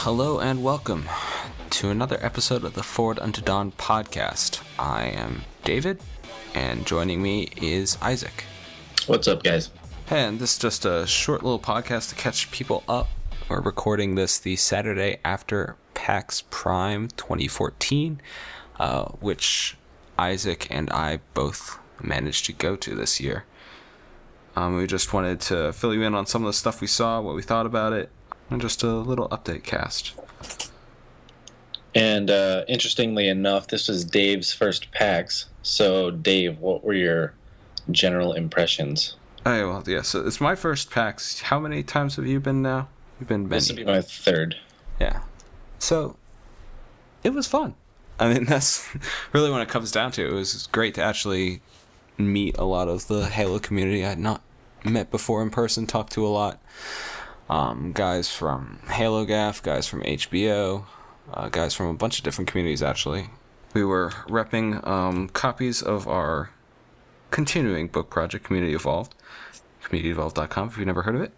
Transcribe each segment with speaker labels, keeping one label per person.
Speaker 1: Hello and welcome to another episode of the Forward Unto Dawn podcast. I am David, and joining me is Isaac.
Speaker 2: What's up, guys?
Speaker 1: Hey, and this is just a short little podcast to catch people up. We're recording this the Saturday after PAX Prime 2014, which Isaac and I both managed to go to this year. We just wanted to fill you in on some of the stuff we saw, what we thought about it, and just a little update cast.
Speaker 2: And interestingly enough, this was Dave's first PAX. So, Dave, what were your general impressions?
Speaker 1: Oh, well, yeah, so it's my first PAX. How many times have you been now? You've been many.
Speaker 2: This will be my third.
Speaker 1: Yeah. So, it was fun. I mean, that's really when it comes down to it. It was great to actually meet a lot of the Halo community I had not met before in person, talked to a lot. Guys from Halo Gaff, guys from HBO, guys from a bunch of different communities, actually. We were repping copies of our continuing book project, Community Evolved, communityevolved.com, if you've never heard of it.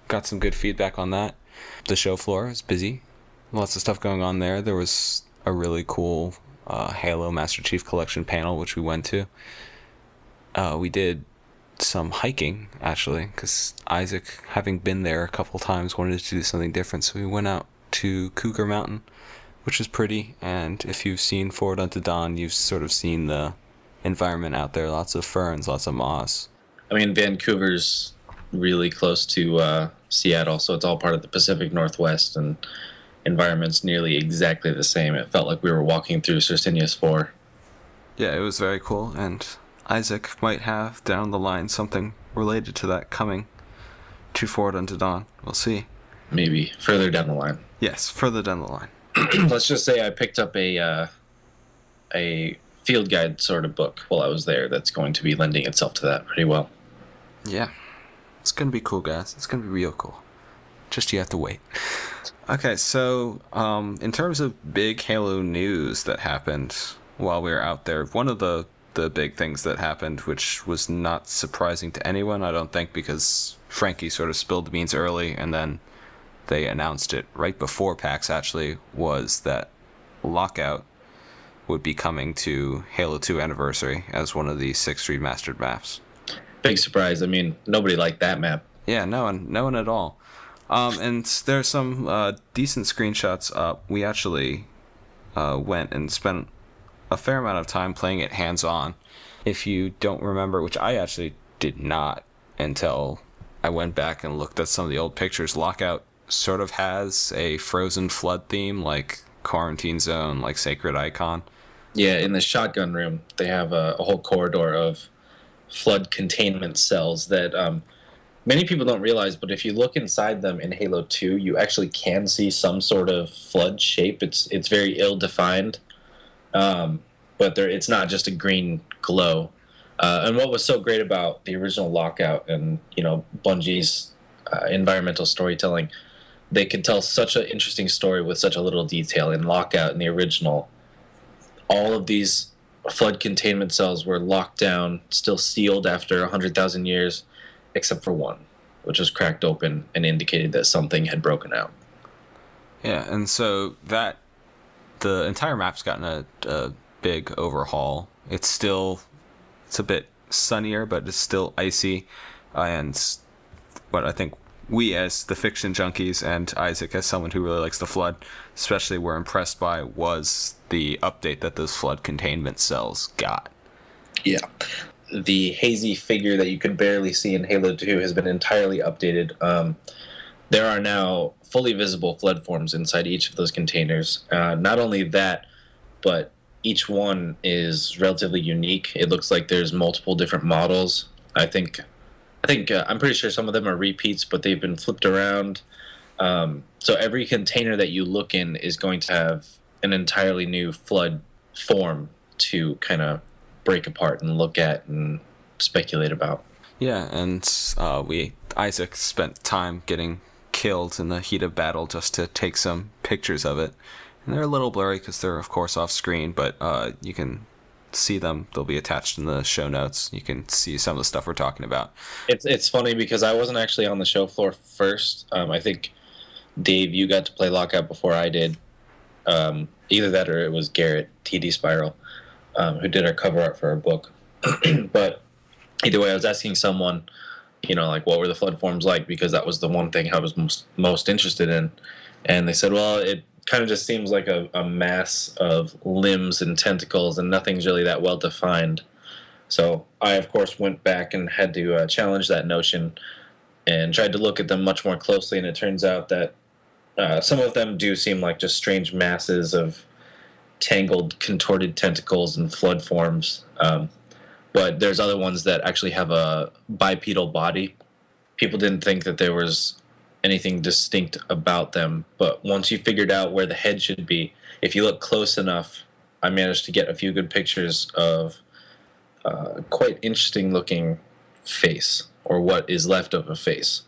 Speaker 1: Got some good feedback on that. The show floor is busy. Lots of stuff going on there. There was a really cool Halo Master Chief Collection panel, which we went to. We did some hiking, actually, because Isaac, having been there a couple times, wanted to do something different, so we went out to Cougar Mountain, which is pretty, and if you've seen Forward Unto Dawn, you've sort of seen the environment out there. Lots of ferns, lots of moss.
Speaker 2: I mean, Vancouver's really close to Seattle, so it's all part of the Pacific Northwest, and environment's nearly exactly the same. It felt like we were walking through Sursinius 4.
Speaker 1: Yeah, it was very cool, and Isaac might have down the line something related to that coming to Forward Unto Dawn. We'll see.
Speaker 2: Maybe further down the line.
Speaker 1: Yes, further down the line.
Speaker 2: Let's just say I picked up a field guide sort of book while I was there that's going to be lending itself to that pretty well.
Speaker 1: Yeah. It's going to be cool, guys. It's going to be real cool. Just you have to wait. Okay, so in terms of big Halo news that happened while we were out there, one of the big things that happened, which was not surprising to anyone, I don't think, because Frankie sort of spilled the beans early, and then they announced it right before PAX, actually, was that Lockout would be coming to Halo 2 Anniversary as one of the 6 remastered maps.
Speaker 2: Big surprise. I mean, nobody liked that map.
Speaker 1: Yeah, no one at all. And there's some decent screenshots up. We actually went and spent a fair amount of time playing it hands-on. If you don't remember, which I actually did not until I went back and looked at some of the old pictures, Lockout sort of has a Frozen Flood theme, like Quarantine Zone, like Sacred Icon.
Speaker 2: Yeah, in the shotgun room, they have a whole corridor of flood containment cells that many people don't realize, but if you look inside them in Halo 2, you actually can see some sort of flood shape. It's very ill-defined. But it's not just a green glow. And what was so great about the original Lockout and, Bungie's environmental storytelling, they could tell such an interesting story with such a little detail. In Lockout, in the original, all of these flood containment cells were locked down, still sealed after 100,000 years, except for one, which was cracked open and indicated that something had broken out.
Speaker 1: Yeah, and so the entire map's gotten a big overhaul. It's a bit sunnier, but it's still icy. And what I think we, as the fiction junkies, and Isaac, as someone who really likes the flood, especially were impressed by, was the update that those flood containment cells got.
Speaker 2: Yeah. The hazy figure that you could barely see in Halo 2 has been entirely updated. There are now fully visible flood forms inside each of those containers. Not only that, but each one is relatively unique. It looks like there's multiple different models. I'm pretty sure some of them are repeats, but they've been flipped around. So every container that you look in is going to have an entirely new flood form to kind of break apart and look at and speculate about.
Speaker 1: Yeah, and Isaac spent time getting killed in the heat of battle just to take some pictures of it. And they're a little blurry because they're, of course, off screen, but you can see them. They'll be attached in the show notes. You can see some of the stuff we're talking about.
Speaker 2: It's funny because I wasn't actually on the show floor first. I think Dave, you got to play Lockout before I did. Either that or it was Garrett, TD Spiral, who did our cover art for our book. But either way, I was asking someone, like what were the flood forms like, because that was the one thing I was most interested in. And they said, well, it kind of just seems like a mass of limbs and tentacles, and nothing's really that well defined. So I, of course, went back and had to challenge that notion and tried to look at them much more closely. And it turns out that some of them do seem like just strange masses of tangled, contorted tentacles and flood forms. But there's other ones that actually have a bipedal body. People didn't think that there was anything distinct about them, but once you figured out where the head should be, if you look close enough, I managed to get a few good pictures of quite interesting looking face, or what is left of a face.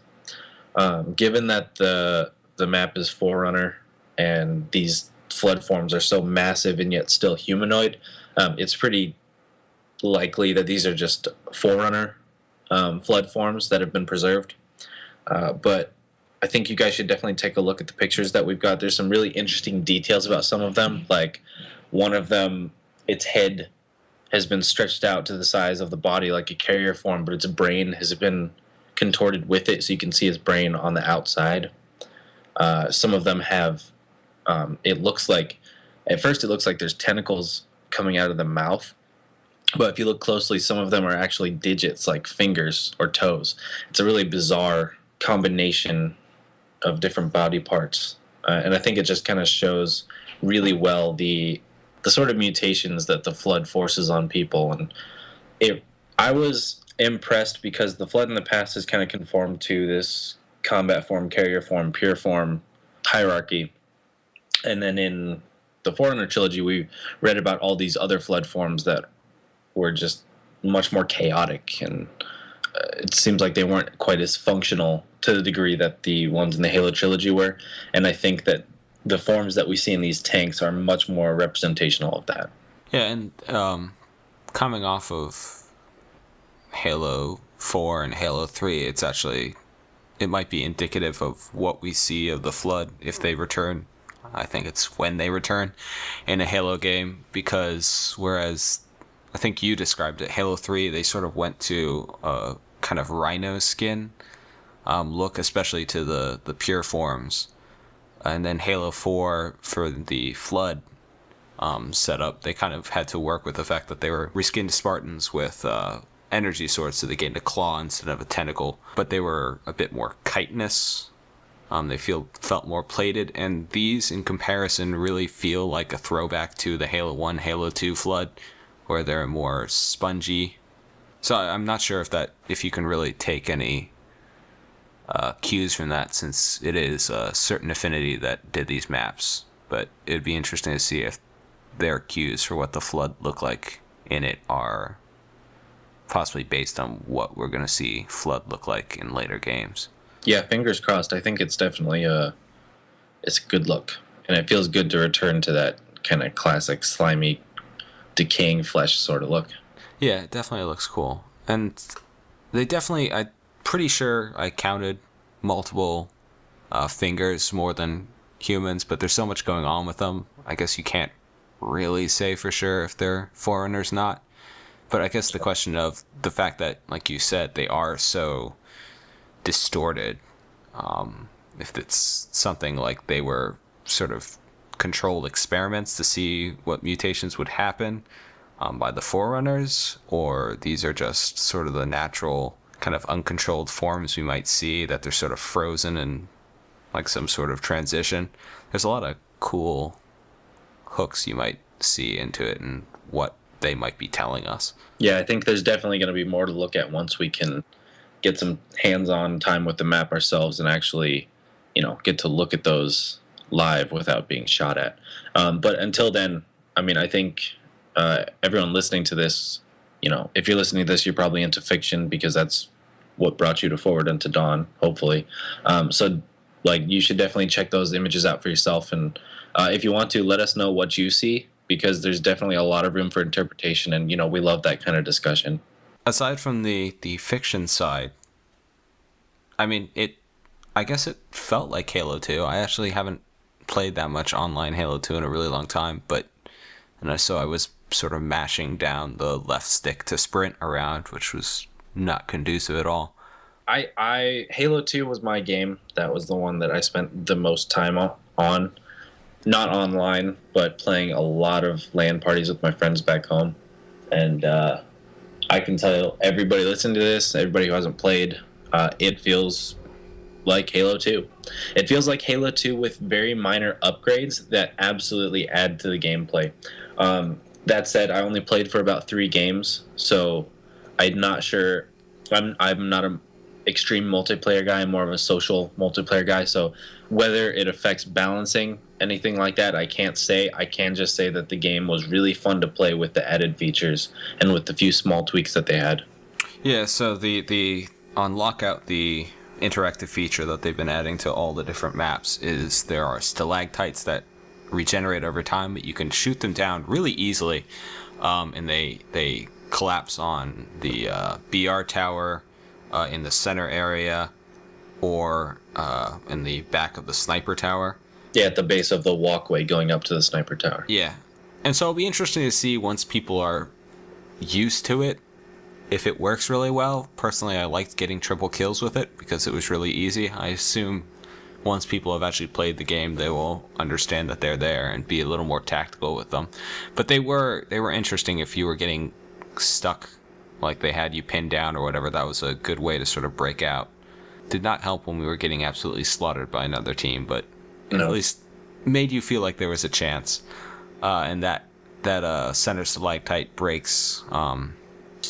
Speaker 2: Given that the map is Forerunner and these flood forms are so massive and yet still humanoid, it's pretty likely that these are just Forerunner flood forms that have been preserved. But I think you guys should definitely take a look at the pictures that we've got. There's some really interesting details about some of them. Like one of them, its head has been stretched out to the size of the body like a carrier form, but its brain has been contorted with it, so you can see his brain on the outside. Some of them have, it looks like, at first it looks like there's tentacles coming out of the mouth, but if you look closely, some of them are actually digits, like fingers or toes. It's a really bizarre combination of different body parts, and I think it just kind of shows really well the sort of mutations that the flood forces on people. And I was impressed because the flood in the past has kind of conformed to this combat form, carrier form, pure form hierarchy, and then in the Forerunner trilogy, we read about all these other flood forms that were just much more chaotic, and it seems like they weren't quite as functional to the degree that the ones in the Halo trilogy were. And I think that the forms that we see in these tanks are much more representational of that.
Speaker 1: Yeah, and coming off of Halo 4 and Halo 3, it might be indicative of what we see of the Flood if they return. I think it's when they return in a Halo game, because whereas I think you described it, Halo 3, they sort of went to a kind of rhino skin look, especially to the pure forms. And then Halo 4, for the Flood setup, they kind of had to work with the fact that they were reskinned Spartans with energy swords, so they gained a claw instead of a tentacle. But they were a bit more chitinous. They felt more plated, and these, in comparison, really feel like a throwback to the Halo 1, Halo 2 Flood, where they're more spongy. So I'm not sure if you can really take any cues from that, since it is a certain affinity that did these maps. But it'd be interesting to see if their cues for what the Flood look like in it are possibly based on what we're going to see Flood look like in later games.
Speaker 2: Yeah, fingers crossed. I think it's definitely it's a good look, and it feels good to return to that kind of classic slimy, decaying flesh sort of look.
Speaker 1: Yeah, it definitely looks cool. And I'm pretty sure I counted multiple fingers more than humans, but there's so much going on with them. I guess you can't really say for sure if they're Foreigners not. But I guess the question of the fact that, like you said, they are so distorted, if it's something like they were sort of controlled experiments to see what mutations would happen by the Forerunners, or these are just sort of the natural kind of uncontrolled forms we might see, that they're sort of frozen in like some sort of transition. There's a lot of cool hooks you might see into it and what they might be telling us.
Speaker 2: Yeah, I think there's definitely going to be more to look at once we can get some hands-on time with the map ourselves and actually, get to look at those live without being shot at. But until then, I think everyone listening to this, if you're listening to this, you're probably into fiction, because that's what brought you to Forward Unto Dawn, hopefully. So you should definitely check those images out for yourself. And if you want to, let us know what you see, because there's definitely a lot of room for interpretation, and we love that kind of discussion.
Speaker 1: Aside from the fiction side, I guess it felt like Halo 2. I actually haven't played that much online Halo 2 in a really long time, so I was sort of mashing down the left stick to sprint around, which was not conducive at all.
Speaker 2: I Halo 2 was my game. That was the one that I spent the most time on. Not online, but playing a lot of LAN parties with my friends back home. And I can tell everybody listening to this, everybody who hasn't played, it feels like Halo 2. It feels like Halo 2 with very minor upgrades that absolutely add to the gameplay. That said, I only played for about 3 games, so I'm not sure. I'm not an extreme multiplayer guy. I'm more of a social multiplayer guy. So whether it affects balancing, anything like that, I can't say. I can just say that the game was really fun to play with the added features and with the few small tweaks that they had.
Speaker 1: Yeah, so the on Lockout, the interactive feature that they've been adding to all the different maps is there are stalactites that regenerate over time, but you can shoot them down really easily, and they collapse on the BR tower in the center area, or in the back of the sniper tower.
Speaker 2: Yeah, at the base of the walkway going up to the sniper tower.
Speaker 1: Yeah, and so it'll be interesting to see once people are used to it, if it works really well. Personally, I liked getting triple kills with it because it was really easy. I assume once people have actually played the game, they will understand that they're there and be a little more tactical with them. But they were interesting if you were getting stuck, like they had you pinned down or whatever. That was a good way to sort of break out. Did not help when we were getting absolutely slaughtered by another team, but it at least made you feel like there was a chance. And that center stalactite breaks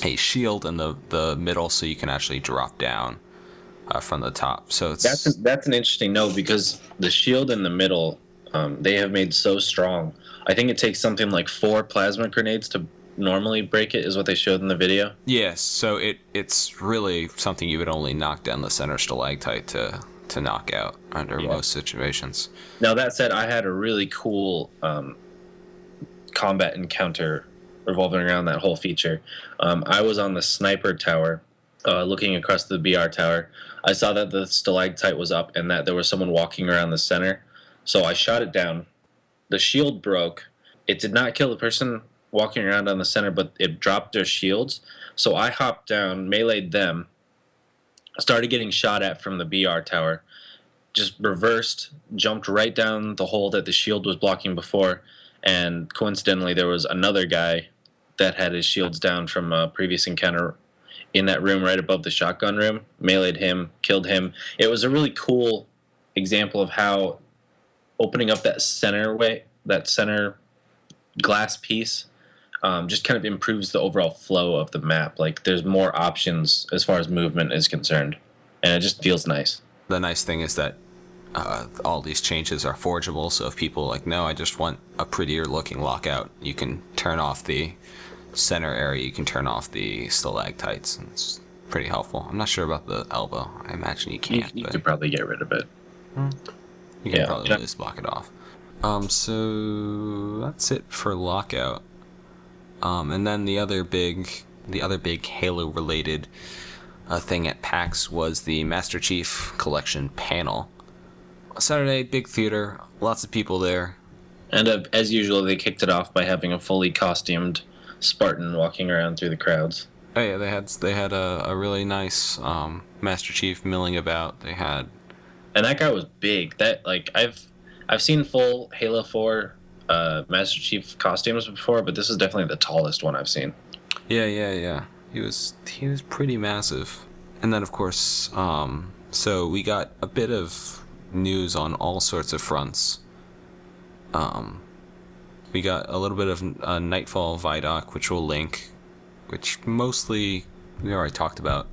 Speaker 1: a shield in the middle, so you can actually drop down from the top. So
Speaker 2: that's an interesting note, because the shield in the middle, they have made so strong. I think it takes something like 4 plasma grenades to normally break it, is what they showed in the video.
Speaker 1: Yes, so it's really something you would only knock down the center stalactite to knock out under most situations.
Speaker 2: Now, that said, I had a really cool combat encounter revolving around that whole feature. I was on the sniper tower, looking across the BR tower. I saw that the stalactite was up and that there was someone walking around the center. So I shot it down. The shield broke. It did not kill the person walking around on the center, but it dropped their shields. So I hopped down, meleeed them, started getting shot at from the BR tower, just reversed, jumped right down the hole that the shield was blocking before, and coincidentally there was another guy that had his shields down from a previous encounter in that room right above the shotgun room. Meleeed him, killed him. It was a really cool example of how opening up that center glass piece, just kind of improves the overall flow of the map. Like, there's more options as far as movement is concerned, and it just feels nice.
Speaker 1: The nice thing is that all these changes are forgeable, so if people are like, no, I just want a prettier looking lockout, you can turn off the center area, you can turn off the stalactites, and it's pretty helpful. I'm not sure about the elbow. I imagine you can't.
Speaker 2: You could probably get rid of it.
Speaker 1: You can probably at least block it off. So that's it for lockout. And then the other big Halo related thing at PAX was the Master Chief Collection panel. Saturday, big theater, lots of people there.
Speaker 2: And as usual, they kicked it off by having a fully costumed Spartan walking around through the crowds.
Speaker 1: Oh yeah, they had a really nice Master Chief milling about. They had,
Speaker 2: and that guy was big. That, like, I've seen full Halo 4 Master Chief costumes before, but this is definitely the tallest one I've seen.
Speaker 1: Yeah. He was pretty massive. And then of course, so we got a bit of news on all sorts of fronts. We got a little bit of Nightfall Vidoc, which we'll link, which mostly we already talked about.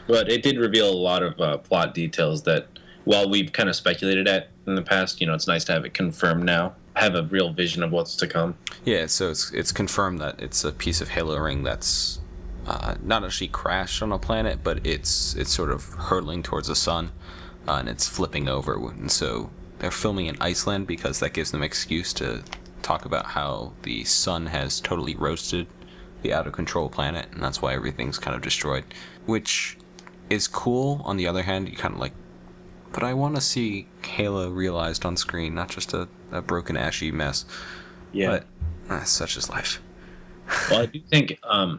Speaker 2: But it did reveal a lot of plot details that, while we've kind of speculated at in the past, it's nice to have it confirmed now. Have a real vision of what's to come.
Speaker 1: Yeah, so it's confirmed that it's a piece of Halo ring that's not actually crashed on a planet, but it's sort of hurtling towards the sun, and it's flipping over. And so they're filming in Iceland because that gives them excuse to talk about how the sun has totally roasted the out of control planet, and that's why everything's kind of destroyed, which is cool. On the other hand, you kind of like but I want to see Halo realized on screen, not just a broken, ashy mess.
Speaker 2: Yeah.
Speaker 1: But such is life.
Speaker 2: Well, I do think I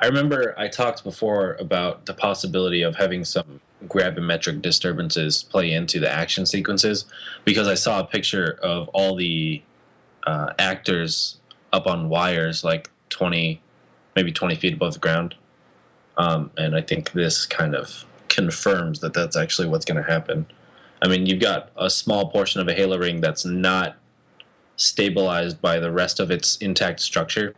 Speaker 2: remember I talked before about the possibility of having some gravimetric disturbances play into the action sequences, because I saw a picture of all the actors up on wires like 20 feet above the ground, and I think this kind of confirms that that's actually what's going to happen. I mean, you've got a small portion of a Halo ring that's not stabilized by the rest of its intact structure,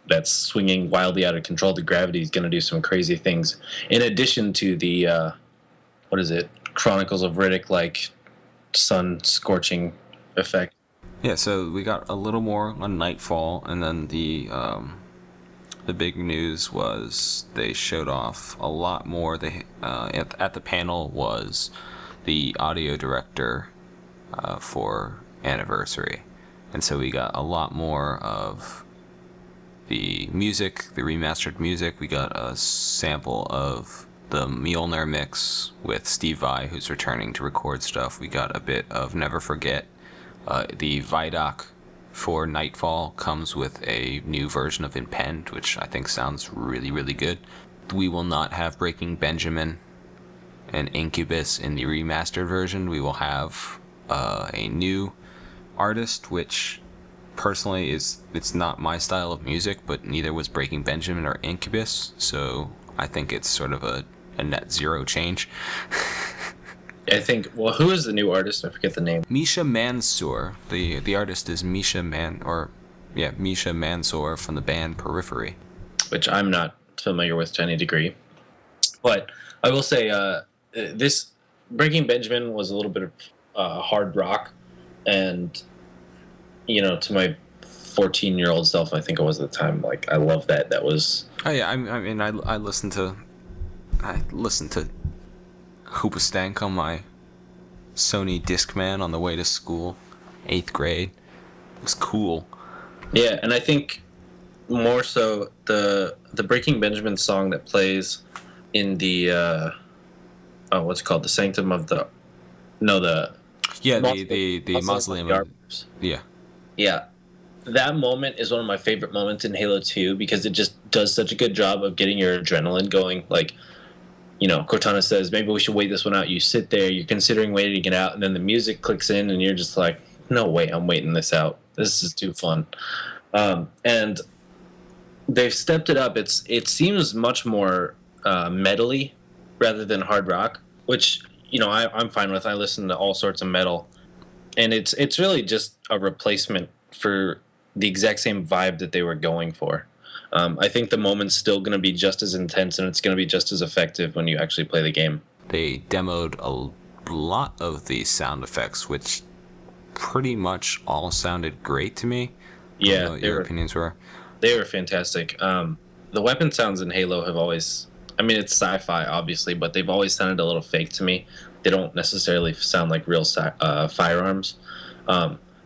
Speaker 2: that's swinging wildly out of control. The gravity is going to do some crazy things. In addition to the what is it, Chronicles of Riddick like sun scorching effect.
Speaker 1: Yeah, so we got a little more on Nightfall, and then the big news was they showed off a lot more. They at the panel was the audio director for Anniversary, and so we got a lot more of the music, the remastered music. We got a sample of the Mjolnir mix with Steve Vai, who's returning to record stuff. We got a bit of Never Forget. The Vidoc for Nightfall comes with a new version of Impend, which I think sounds really, really good. We will not have Breaking Benjamin and Incubus in the remastered version. We will have a new artist, which personally it's not my style of music, but neither was Breaking Benjamin or Incubus, so I think it's sort of a net zero change.
Speaker 2: I think, well, who is the new artist? I forget the name.
Speaker 1: Misha Mansour. The artist is Misha Mansour from the band Periphery,
Speaker 2: Which I'm not familiar with to any degree. But I will say this Breaking Benjamin was a little bit of hard rock, and to my 14-year-old self, I think I was at the time, like, I love that. That was...
Speaker 1: Oh yeah, I mean, I listened to Hoobastank on my Sony Discman on the way to school, 8th grade. It was cool.
Speaker 2: Yeah, and I think more so the Breaking Benjamin song that plays in the what's it called, the Sanctum of the
Speaker 1: the Mausoleum of the
Speaker 2: yeah, that moment is one of my favorite moments in Halo 2, because it just does such a good job of getting your adrenaline going. Like, Cortana says, maybe we should wait this one out. You sit there, you're considering waiting it out, and then the music clicks in, and you're just like, no way, I'm waiting this out. This is too fun. And they've stepped it up. It seems much more metally rather than hard rock, which, I'm fine with. I listen to all sorts of metal. And it's really just a replacement for the exact same vibe that they were going for. I think the moment's still going to be just as intense, and it's going to be just as effective when you actually play the game.
Speaker 1: They demoed a lot of the sound effects, which pretty much all sounded great to me.
Speaker 2: Yeah,
Speaker 1: I don't know what your opinions were.
Speaker 2: They were fantastic. The weapon sounds in Halo have always... I mean, it's sci-fi, obviously, but they've always sounded a little fake to me. They don't necessarily sound like real firearms.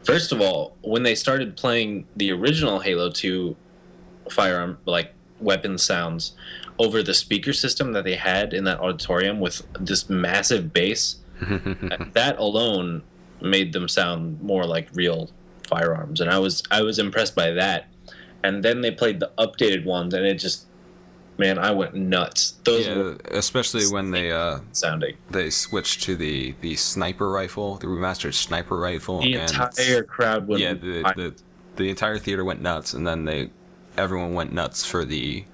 Speaker 2: First of all, when they started playing the original Halo 2 firearm, like, weapon sounds over the speaker system that they had in that auditorium with this massive bass, that alone made them sound more like real firearms, and I was impressed by that. And then they played the updated ones, and it just... Man, I went nuts.
Speaker 1: Especially when they
Speaker 2: sounding.
Speaker 1: They switched to the sniper rifle, the remastered sniper rifle.
Speaker 2: The entire crowd went.
Speaker 1: Yeah, the entire theater went nuts, and then everyone went nuts for the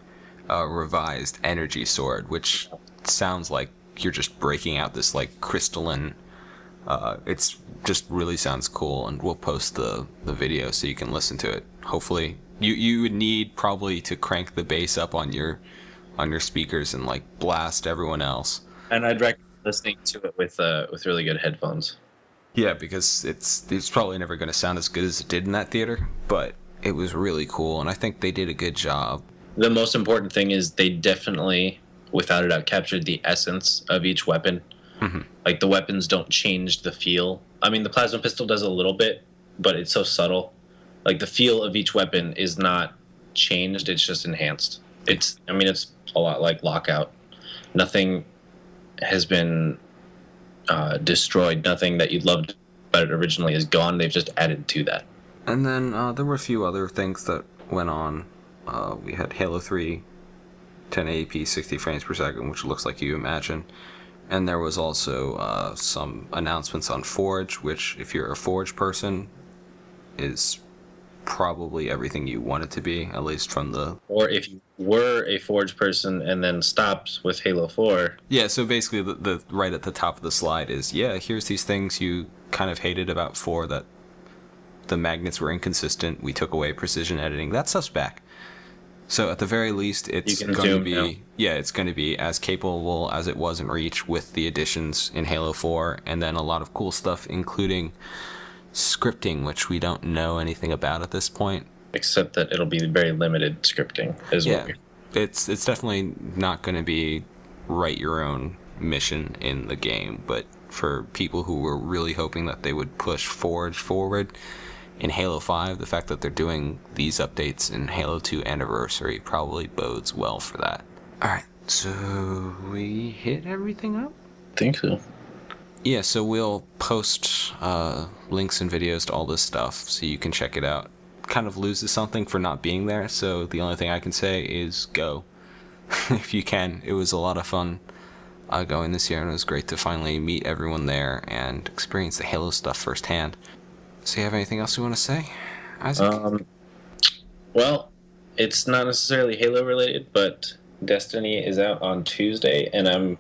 Speaker 1: revised energy sword, which sounds like you're just breaking out this like crystalline. It's just really sounds cool, and we'll post the video so you can listen to it. Hopefully, you would need probably to crank the bass up on your speakers and like blast everyone else.
Speaker 2: And I'd recommend listening to it with really good headphones.
Speaker 1: Yeah, because it's probably never going to sound as good as it did in that theater, but it was really cool, and I think they did a good job.
Speaker 2: The most important thing is they definitely, without a doubt, captured the essence of each weapon.
Speaker 1: Mm-hmm.
Speaker 2: Like, the weapons don't change the feel. I mean, the plasma pistol does a little bit, but it's so subtle. Like, the feel of each weapon is not changed, it's just enhanced. It's a lot like Lockout. Nothing has been destroyed. Nothing that you loved about it originally is gone. They've just added to that.
Speaker 1: And then there were a few other things that went on. We had Halo 3, 1080p, 60 frames per second, which looks like you imagine. And there was also some announcements on Forge, which, if you're a Forge person, is probably everything you want it to be, at least from the...
Speaker 2: Or if you were a Forge person and then stopped with Halo 4.
Speaker 1: Yeah, so basically the right at the top of the slide is, here's these things you kind of hated about 4, that the magnets were inconsistent, we took away precision editing, that stuff's back. So at the very least, it's going to be it's going to be as capable as it was in Reach with the additions in Halo 4, and then a lot of cool stuff, including scripting, which we don't know anything about at this point.
Speaker 2: Except that it'll be very limited scripting as well.
Speaker 1: It's definitely not going to be write your own mission in the game, but for people who were really hoping that they would push Forge forward in Halo 5, the fact that they're doing these updates in Halo 2 Anniversary probably bodes well for that. Alright, so we hit everything up?
Speaker 2: I think so.
Speaker 1: Yeah, so we'll post links and videos to all this stuff so you can check it out. Kind of loses something for not being there, so the only thing I can say is go. If you can. It was a lot of fun going this year, and it was great to finally meet everyone there and experience the Halo stuff firsthand. So you have anything else you want to say, Isaac?
Speaker 2: Well, it's not necessarily Halo related, but Destiny is out on Tuesday, and I'm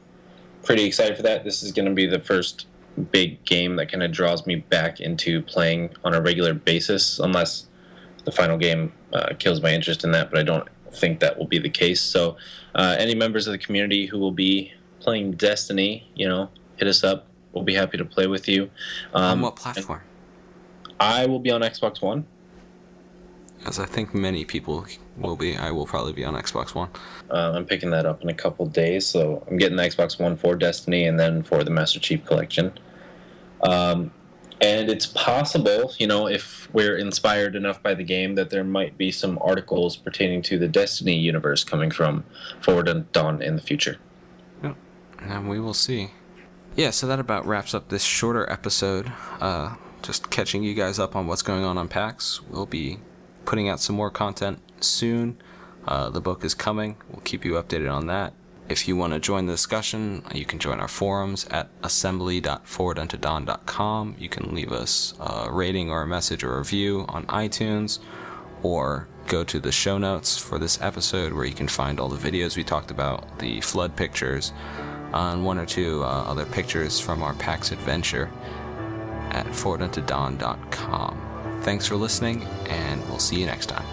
Speaker 2: pretty excited for that. This is going to be the first big game that kind of draws me back into playing on a regular basis, unless the final game kills my interest in that, but I don't think that will be the case. So any members of the community who will be playing Destiny, hit us up. We'll be happy to play with you.
Speaker 1: On what platform?
Speaker 2: I will be on Xbox One.
Speaker 1: As I think many people will be. I will probably be on Xbox One.
Speaker 2: I'm picking that up in a couple days, so I'm getting the Xbox One for Destiny and then for the Master Chief Collection. And it's possible, if we're inspired enough by the game, that there might be some articles pertaining to the Destiny universe coming from Forward and Dawn in the future.
Speaker 1: Yep. And we will see. Yeah, so that about wraps up this shorter episode. Just catching you guys up on what's going on PAX. We'll be putting out some more content soon. The book is coming. We'll keep you updated on that. If you want to join the discussion, you can join our forums at assembly.forwarduntodawn.com. You can leave us a rating or a message or a review on iTunes, or go to the show notes for this episode where you can find all the videos we talked about, the flood pictures, and one or two other pictures from our PAX adventure at forwarduntodawn.com. Thanks for listening, and we'll see you next time.